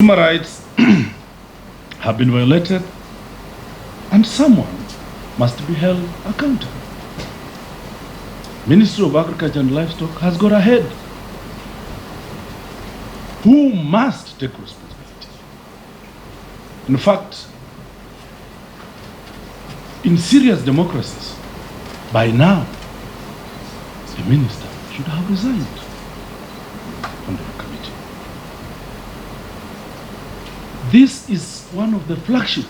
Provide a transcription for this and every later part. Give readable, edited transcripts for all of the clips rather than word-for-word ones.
Human rights have been violated and someone must be held accountable. Ministry of Agriculture and Livestock has got ahead. Who must take responsibility? In fact, in serious democracies, by now, the minister should have resigned from the committee. This is one of the flagship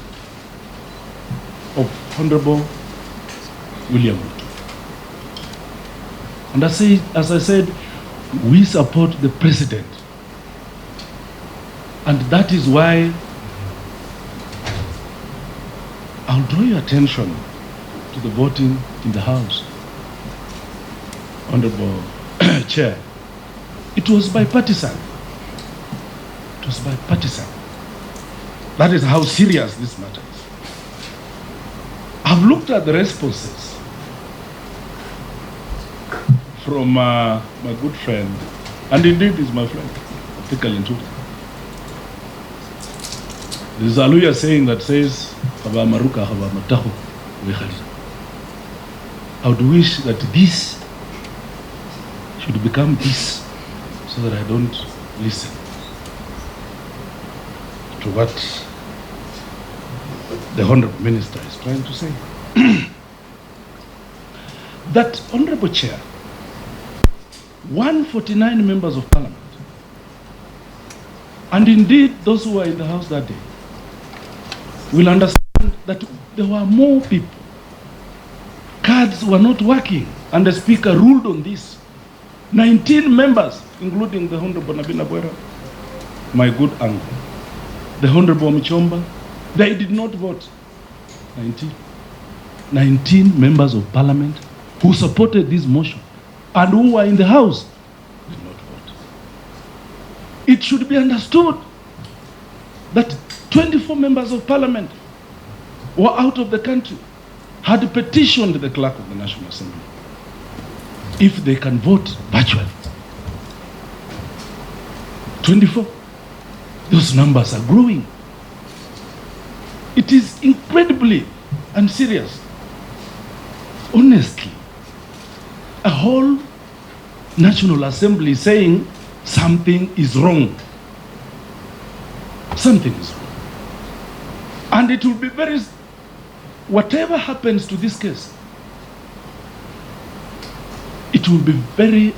of Honorable William Linturi. And as I said, we support the president. And that is why I'll draw your attention to the voting in the House. Honorable Chair, it was bipartisan. It was bipartisan. That is how serious this matter is. I've looked at the responses from my good friend, and indeed is my friend, Linturi. There's a lawyer saying that says, I would wish that this should become this, so that I don't listen to what the Honorable Minister is trying to say. That, Honorable Chair, 149 members of Parliament, and indeed those who were in the House that day, will understand that there were more people. Cards were not working, and the Speaker ruled on this. 19 members, including the Honorable Nabina Bwera, my good uncle, the Honorable Michomba, they did not vote. 19 members of Parliament who supported this motion and who were in the House did not vote. It should be understood that 24 members of Parliament were out of the country, had petitioned the clerk of the National Assembly if they can vote virtually. 24. Those numbers are growing. It is incredibly and serious. Honestly, a whole National Assembly saying something is wrong. Something is wrong. And it will be very, whatever happens to this case, it will be very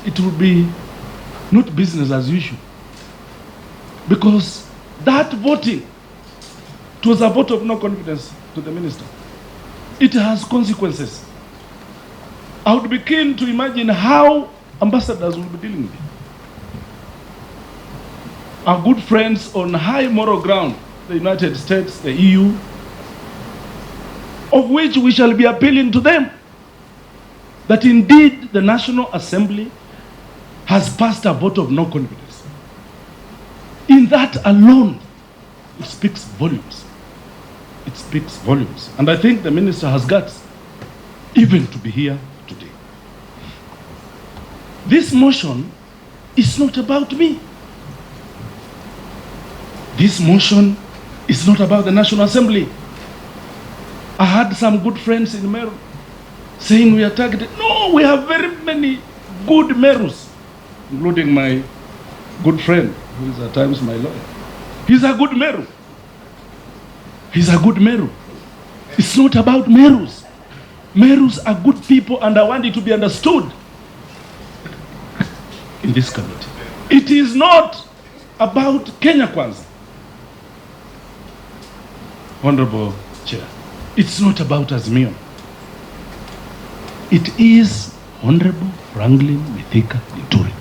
it will be not business as usual. Because that voting, it was a vote of no confidence to the minister. It has consequences. I would be keen to imagine how ambassadors will be dealing with it. Our good friends on high moral ground, the United States, the EU, of which we shall be appealing to them, that indeed the National Assembly has passed a vote of no confidence. In that alone, it speaks volumes. It speaks volumes. And I think the minister has guts even to be here today. This motion is not about me. This motion is not about the National Assembly. I had some good friends in Meru saying we are targeted. No, we have very many good Merus, including my good friend, who is at times my lawyer. He's a good Meru. He's a good Meru. It's not about Merus. Merus are good people, and I want it to be understood in this committee. It is not about Kenya Kwanza. Honorable Chair, it's not about Azimio. It is Honorable Franklin Mithika Linturi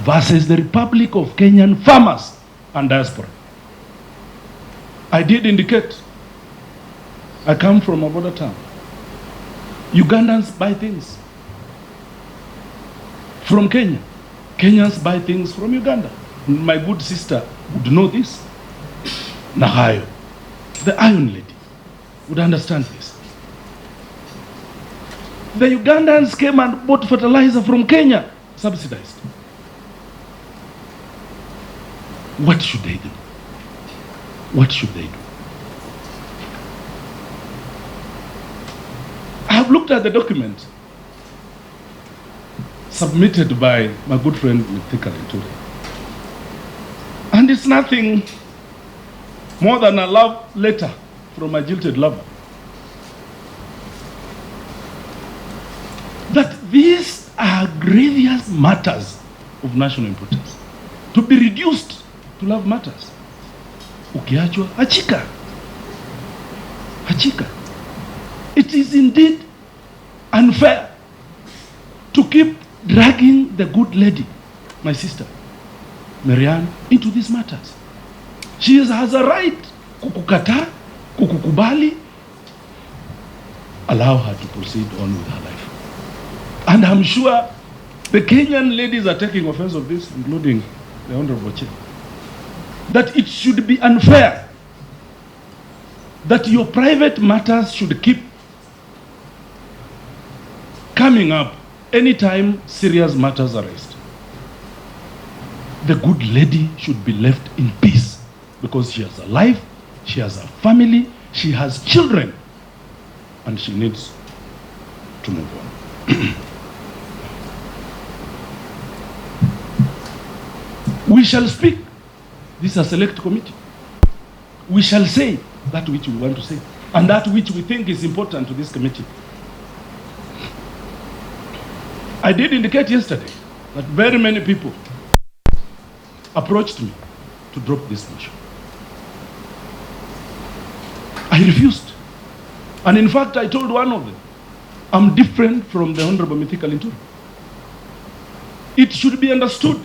versus the Republic of Kenyan Farmers and Diaspora. I did indicate I come from a border town. Ugandans buy things from Kenya. Kenyans buy things from Uganda. My good sister would know this. Nahayo, the Iron Lady, would understand this. The Ugandans came and bought fertilizer from Kenya, subsidized. What should they do? What should they do? I have looked at the document submitted by my good friend Linturi, and it's nothing more than a love letter from a jilted lover. That these are grievous matters of national importance to be reduced to love matters. Ukiachwa achika. Achika. It is indeed unfair to keep dragging the good lady, my sister, Marianne, into these matters. She has a right kukukata, kukukubali. Allow her to proceed on with her life. And I'm sure the Kenyan ladies are taking offense of this, including the Honorable Chair, that it should be unfair that your private matters should keep coming up anytime serious matters are raised. The good lady should be left in peace because she has a life, she has a family, she has children, and she needs to move on. We shall speak. This is a select committee. We shall say that which we want to say and that which we think is important to this committee. I did indicate yesterday that very many people approached me to drop this motion. I refused. And in fact, I told one of them, I'm different from the Honorable Mithika Linturi. It should be understood,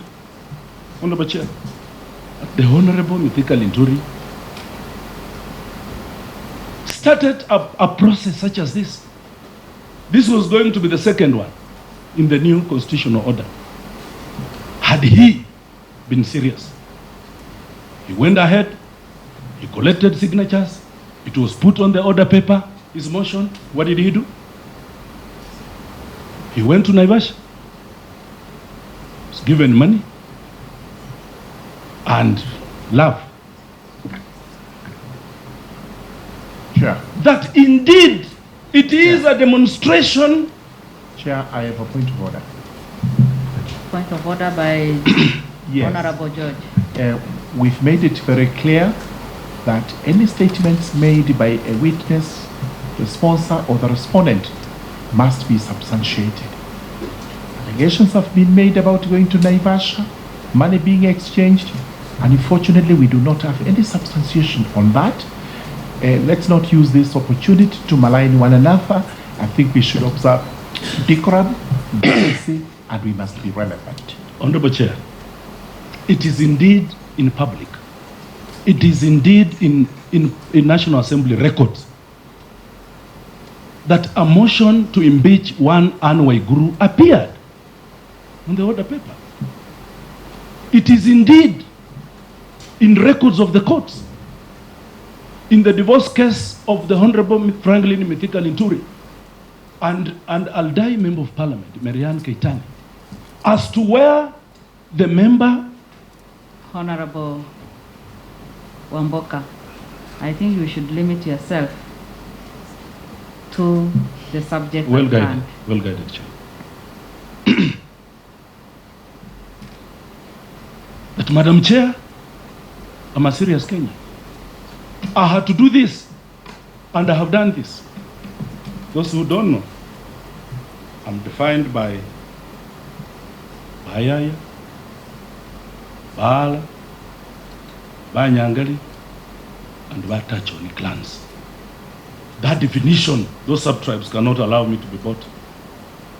Honorable Chair, that the Honorable Mithika Linturi started a process such as this. This was going to be the second one in the new constitutional order. Had he been serious, he went ahead, he collected signatures, it was put on the order paper, his motion. What did he do? He went to Naivasha, was given money and love. Chair. That indeed it is a demonstration. Chair, I have a point of order. Point of order by Yes. Honorable George. We've made it very clear that any statements made by a witness, the sponsor, or the respondent must be substantiated. Allegations have been made about going to Naivasha, money being exchanged, and unfortunately we do not have any substantiation on that. Let's not use this opportunity to malign one another. I think we should observe decorum, decency, and we must be relevant. Honorable Chair, it is indeed in public. It is indeed in National Assembly records that a motion to impeach one Anway Guru appeared on the order paper. It is indeed in records of the courts. In the divorce case of the Honorable Franklin Mithika Linturi and Aldai Member of Parliament, Marianne Keitani, as to where the member... Honorable Wamboka, I think you should limit yourself to the subject Well at guided, hand. well guided, Chair. But Madam Chair, I'm a serious Kenyan. I had to do this, and I have done this. Those who don't know, I'm defined by Bayaya, Bala, Banyangali, and Batachoni clans. That definition, those sub-tribes cannot allow me to be bought,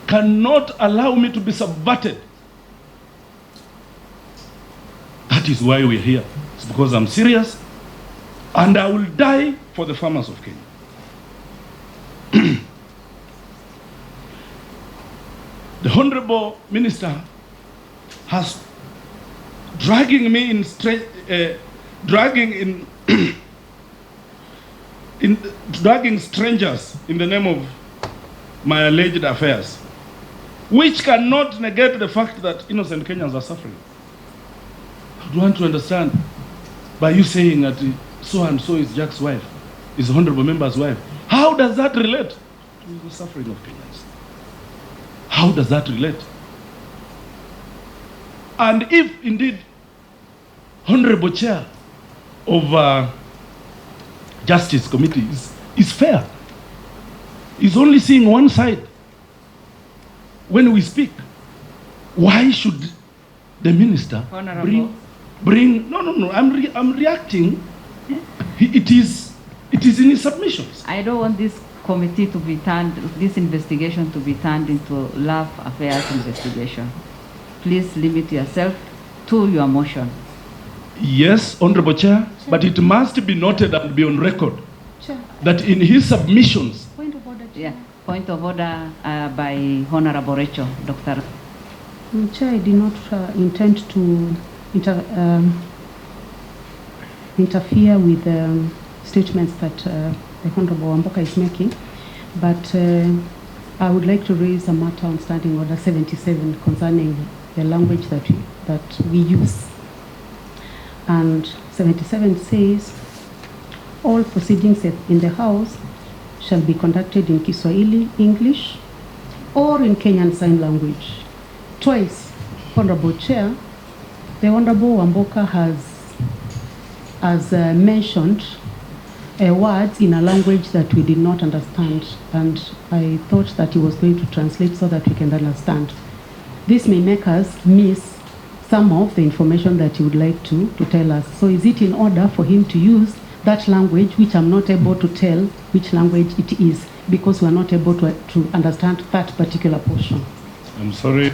cannot allow me to be subverted. That is why we're here. It's because I'm serious, and I will die for the farmers of Kenya. The Honorable Minister has dragging me in dragging strangers in the name of my alleged affairs, which cannot negate the fact that innocent Kenyans are suffering. would want to understand, by you saying that so and so is Jack's wife, is the honorable member's wife, how does that relate to the suffering of Kenyans? How does that relate? And if indeed honorable chair of Justice Committee is fair, is only seeing one side when we speak, why should the minister bring no, I'm reacting. It is in his submissions. I don't want this committee to be turned, this investigation to be turned into a love affairs investigation. Please limit yourself to your motion. Yes, Honorable Chair, but it must be noted and be on record that in his submissions. Point of order, Chair. Yeah, point of order by Honorable Rachel, Dr. Chair, I did not intend to interfere with statements that the Honorable Wamboka is making, but I would like to raise a matter on Standing Order 77 concerning the language that we use. And 77 says, all proceedings in the House shall be conducted in Kiswahili, English, or in Kenyan Sign Language. Twice, Honorable Chair, the Honorable Wamboka has mentioned words in a language that we did not understand, and I thought that he was going to translate so that we can understand. This may make us miss some of the information that he would like to tell us. So is it in order for him to use that language, which I'm not able to tell which language it is, because we are not able to understand that particular portion? I'm sorry,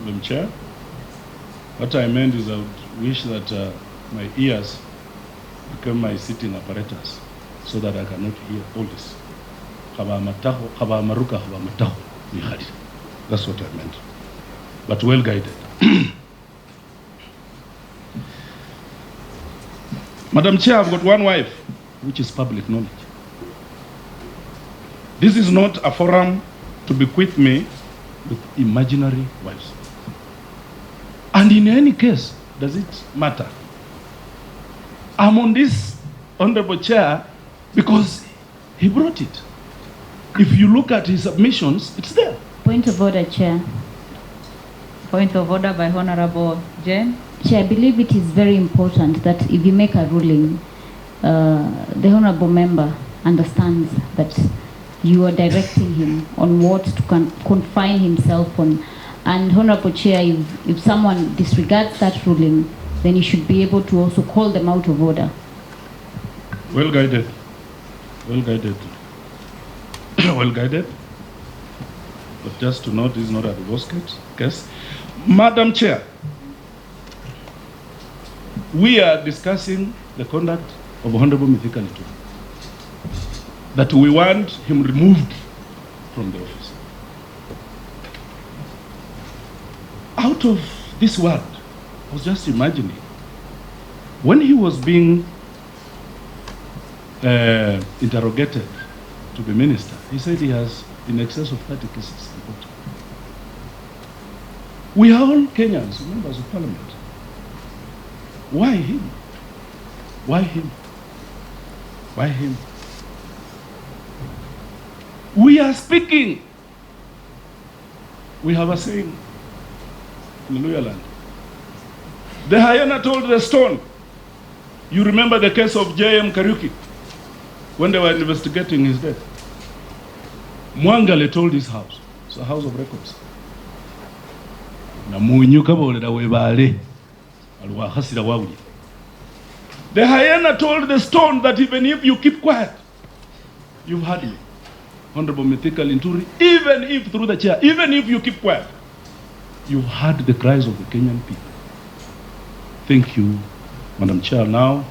Madam Chair. What I meant is I would wish that my ears become my sitting apparatus so that I cannot hear all this. That's what I meant. But well guided. Madam Chair, I've got one wife, which is public knowledge. This is not a forum to bequeath me with imaginary wives. And in any case, does it matter? I'm on this honorable chair because he brought it. If you look at his submissions, it's there. Point of order, Chair. Point of order by Honorable Jane. Chair, I believe it is very important that if you make a ruling, the Honorable Member understands that you are directing him on what to confine himself on. And Honorable Chair, if someone disregards that ruling, then you should be able to also call them out of order. Well guided. Well guided. Well guided. But just to note, this is not a divorce case. Madam Chair, we are discussing the conduct of Honorable Mithika Linturi, that we want him removed from the office. Out of this word, I was just imagining, when he was being interrogated to the minister, he said he has in excess of 30 cases in court. We are all Kenyans, members of Parliament. Why him? Why him? Why him? We are speaking. We have a saying in Luya land. The hyena told the stone. You remember the case of J.M. Kariuki when they were investigating his death. Mwangale told his house. It's a house of records. The hyena told the stone that even if you keep quiet, you've heard me. Honorable Mithika Linturi, even if through the chair, even if you keep quiet, you've heard the cries of the Kenyan people. Thank you, Madam Chair. Now,